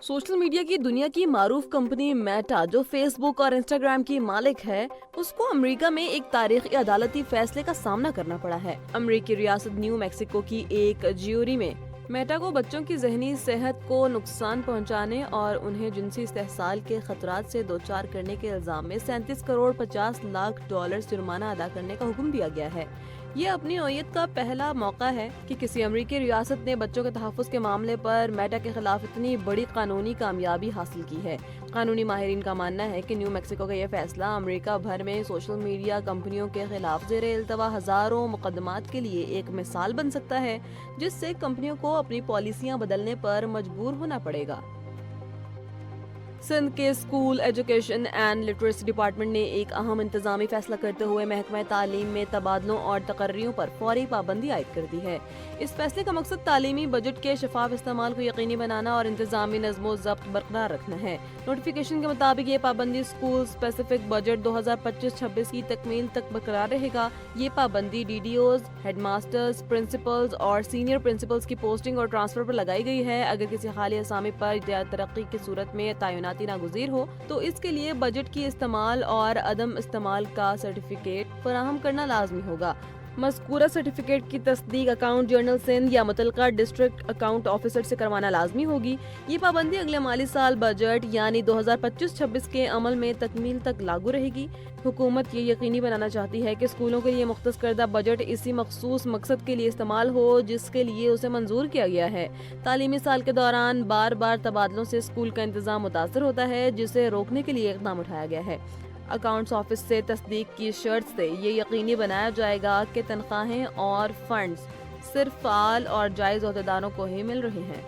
Social media की दुनिया की मारूफ कंपनी मेटा, जो फेसबुक और इंस्टाग्राम की मालिक है, उसको अमेरिका में एक तारीखी अदालती फैसले का सामना करना पड़ा है। अमेरिकी रियासत न्यू मैक्सिको की एक ज्यूरी में मेटा को बच्चों की ज़हनी सेहत को नुकसान पहुंचाने और उन्हें जिनसी इस्तेहसाल के खतरात से दो चार करने के इल्जाम में 37 करोड़ 50 लाख डॉलर जुर्माना अदा करने का हुक्म दिया गया है। ये अपनी नौयत का पहला मौका है कि किसी अमेरिकी रियासत ने बच्चों के तहफ़्फ़ुज़ के मामले पर मेटा के खिलाफ इतनी बड़ी कानूनी कामयाबी हासिल की है। कानूनी माहिरीन का मानना है कि न्यू मैक्सिको का यह फैसला अमेरिका भर में सोशल मीडिया कंपनियों के खिलाफ ज़ेरे इल्तवा हज़ारों मुकदमात के लिए एक मिसाल बन सकता है, जिससे कंपनियों को अपनी पॉलिसियां बदलने पर मजबूर होना पड़ेगा। सिंध के school education and literacy department ने एक अहम इंतजामी फैसला करते हुए महकमा तालीम में तबादलों और तकर्रियों पर फौरी पाबंदी आयद कर दी है। इस फैसले का मकसद तालीमी बजट के शफाफ इस्तेमाल को यकीनी बनाना और इंतजामी नज़्मो ज़ब्त बरकरार रखना है। नोटिफिकेशन के मुताबिक ये पाबंदी स्कूल स्पेसिफिक बजट 2025-26 की तकमील तक बरकरार रहेगा। ये पाबंदी डीडीओज, हेडमास्टर्स, प्रिंसिपल्स और सीनियर प्रिंसिपल्स की पोस्टिंग और ट्रांसफर पर लगाई गई है। अगर किसी खाली असामी पर या तरक्की की सूरत में तैनाती नागुज़ीर हो तो इसके लिए बजट की इस्तेमाल और अदम इस्तेमाल का सर्टिफिकेट फराहम करना लाजमी होगा। मज़कूरा सर्टिफिकेट की तस्दीक अकाउंट जनरल सिंध या मुतलका डिस्ट्रिक्ट अकाउंट ऑफिसर से करवाना लाजमी होगी। ये पाबंदी अगले माली साल बजट यानी 2025-26 के अमल में तकमील तक लागू रहेगी। हुकूमत ये यकीनी बनाना चाहती है कि स्कूलों के लिए मुख्तस करदा बजट इसी मखसूस मकसद के लिए इस्तेमाल हो जिसके लिए उसे मंजूर किया गया है। तालीमी साल के दौरान बार बार तबादलों से स्कूल का इंतजाम मुतासर होता है, जिसे रोकने के लिए इक़दाम उठाया गया है। अकाउंट्स ऑफिस से तस्दीक की शर्त से ये यकीनी बनाया जाएगा कि तनख्वाहें और फंड्स सिर्फ फ़ाल और जायज़ ओहदेदारों को ही मिल रहे हैं।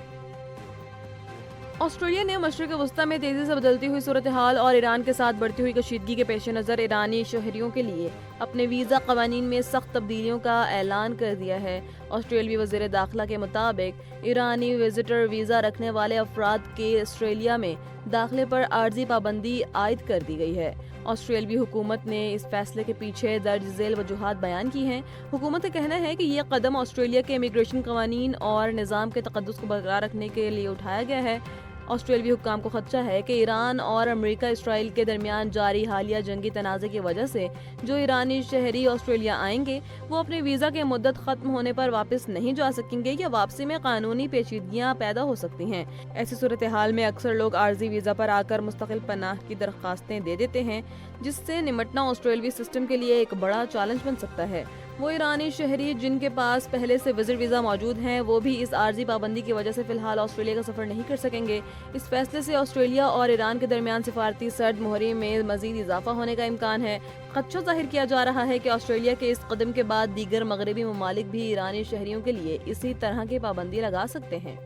ऑस्ट्रेलिया ने मशरिक़ वस्ता में तेज़ी से बदलती हुई सूरत हाल और ईरान के साथ बढ़ती हुई कशीदगी के पेश नज़र ईरानी शहरियों के लिए अपने वीज़ा क़वानीन में सख्त तब्दीलियों का ऐलान कर दिया है। ऑस्ट्रेलियाई वज़ीर दाखिला के मुताबिक ईरानी विजिटर वीज़ा रखने वाले अफराद के ऑस्ट्रेलिया में दाखिले पर आर्जी पाबंदी आयद कर दी गई है। ऑस्ट्रेलियाई हुकूमत ने इस फैसले के पीछे दर्ज झेल वजूहात बयान की हैं। हुकूमत का कहना है कि यह कदम ऑस्ट्रेलिया के इमिग्रेशन क़वानीन और निज़ाम के तक़द्दुस को बरकरार रखने के लिए उठाया गया है। ऑस्ट्रेलियाई हुक्काम को खदशा है कि ईरान और अमेरिका इसराइल के दरमियान जारी हालिया जंगी तनाज़े की वजह से जो ईरानी शहरी ऑस्ट्रेलिया आएंगे वो अपने वीज़ा के मुद्दत ख़त्म होने पर वापस नहीं जा सकेंगे या वापसी में कानूनी पेचीदगियाँ पैदा हो सकती हैं। ऐसी सूरत हाल में अक्सर लोग आर्जी वीज़ा पर आकर मुस्तकिल पनाह की दरख्वास्तें दे देते हैं, जिससे निमटना ऑस्ट्रेलियाई सिस्टम के लिए एक बड़ा चैलेंज बन सकता है। वो ईरानी शहरी जिनके पास पहले से विजिट वीज़ा मौजूद हैं वो भी इस आर्जी पाबंदी की वजह से फ़िलहाल ऑस्ट्रेलिया का सफ़र नहीं कर सकेंगे। इस फैसले से ऑस्ट्रेलिया और ईरान के दरमियान सिफारती सर्द मोहरे में मज़ीद इजाफा होने का इम्कान है। खदशा ज़ाहिर किया जा रहा है कि ऑस्ट्रेलिया के इस कदम के बाद दीगर मगरबी ममालिक भी ईरानी शहरियों के लिए इसी तरह की पाबंदी लगा सकते हैं।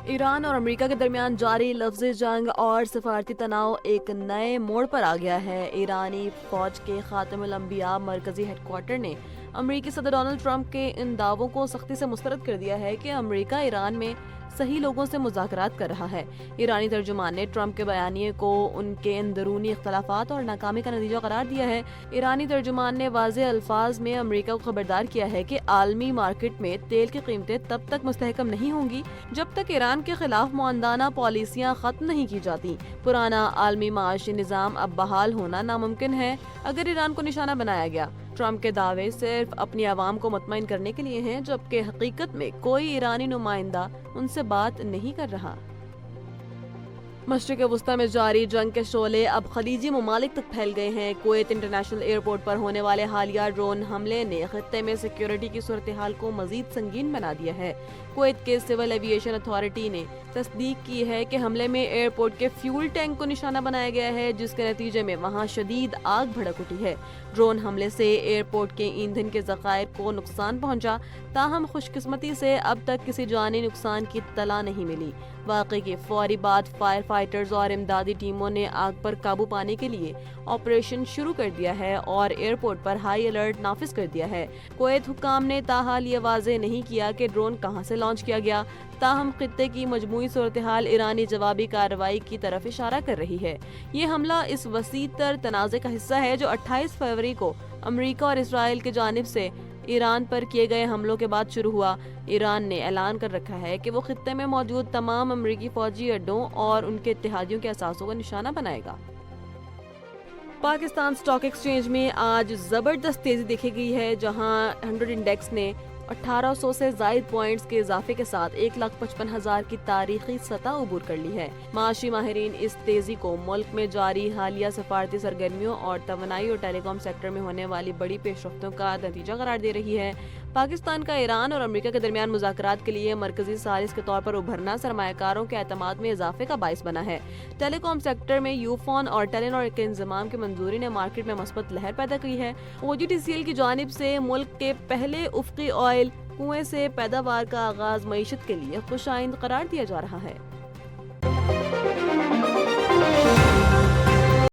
ईरान और अमेरिका के दरमियान जारी लफ्ज़ी जंग और सफारती तनाव एक नए मोड़ पर आ गया है। ईरानी फौज के खातमुल अंबिया मरकजी हेडक्वार्टर ने अमेरिकी सदर डोनाल्ड ट्रंप के इन दावों को सख्ती से मुस्तरद कर दिया है कि अमेरिका ईरान में सही लोगों से मुज़ाकरात कर रहा है। ईरानी तर्जुमान ने ट्रंप के बयानिए को उनके अंदरूनी इख्तलाफात और नाकामी का नतीजा करार दिया है। ईरानी तर्जुमान ने वाज़े अल्फाज में अमेरिका को खबरदार किया है कि आलमी मार्केट में तेल की कीमतें तब तक मुस्तहकम नहीं होंगी जब तक ईरान के खिलाफ मुआंदाना पॉलिसियाँ ख़त्म नहीं की जाती। पुराना आलमी माशी निज़ाम अब बहाल होना नामुमकिन है अगर ईरान को निशाना बनाया गया। ट्रंप के दावे सिर्फ अपनी आवाम को मुतमईन करने के लिए हैं, जबकि हकीकत में कोई ईरानी नुमाइंदा उनसे बात नहीं कर रहा। मशरिक़ वस्ता में जारी जंग के शोले अब खलीजी ममालिक तक फैल गए हैं। कुवैत इंटरनेशनल एयरपोर्ट पर होने वाले हालिया ड्रोन हमले ने खित्ते में सिक्योरिटी की सूरत हाल को मजीद संगीन बना दिया है। कुवैत के सिविल एविएशन अथॉरिटी ने तस्दीक की है कि हमले में एयरपोर्ट के फ्यूल टैंक को निशाना बनाया गया है, जिसके नतीजे में वहां शदीद आग भड़क उठी है। ड्रोन हमले से एयरपोर्ट के ईंधन के ज़खायर को नुकसान पहुंचा, ताहम खुशकिस्मती से अब तक किसी जानी नुकसान की इत्तला नहीं मिली। वाक़े के फौरी बाद फायर फाइटर्स और इमदादी टीमों ने आग पर काबू पाने के लिए ऑपरेशन शुरू कर दिया है और एयरपोर्ट पर हाई अलर्ट नाफिज कर दिया है। कुवैत हुक्काम ने ताहाल ये वाज़े नहीं किया कि ड्रोन कहां से लॉन्च किया गया, ताहम खित्ते की मजमूई सूरत हाल ईरानी जवाबी कार्रवाई की तरफ इशारा कर रही है। ये हमला इस वसी तर तनाज़े का हिस्सा है जो 28 फरवरी को अमेरिका और इसराइल की जानिब से ایران پر کیے گئے حملوں کے بعد شروع ہوا۔ ایران نے اعلان کر رکھا ہے کہ وہ خطے میں موجود تمام امریکی فوجی اڈوں اور ان کے اتحادیوں کے اثاثوں کو نشانہ بنائے گا۔ پاکستان سٹاک ایکسچینج میں آج زبردست تیزی دیکھی گئی ہے، جہاں 100 انڈیکس نے 1800 سے زائد پوائنٹس کے اضافے کے ساتھ 1,55,000 کی تاریخی سطح عبور کر لی ہے۔ معاشی ماہرین اس تیزی کو ملک میں جاری حالیہ سفارتی سرگرمیوں اور توانائی اور ٹیلی کام سیکٹر میں ہونے والی بڑی پیش رفتوں کا نتیجہ قرار دے رہی ہے۔ پاکستان کا ایران اور امریکہ کے درمیان مذاکرات کے لیے مرکزی ثالث کے طور پر ابھرنا سرمایہ کاروں کے اعتماد میں اضافے کا باعث بنا ہے۔ ٹیلی کام سیکٹر میں یوفون اور ٹیلی نار کے انضمام کی منظوری نے مارکیٹ میں مثبت لہر پیدا کی ہے۔ OGTCL کی جانب سے ملک کے پہلے افقی آئل کنویں سے پیداوار کا آغاز معیشت کے لیے خوش آئند قرار دیا جا رہا ہے۔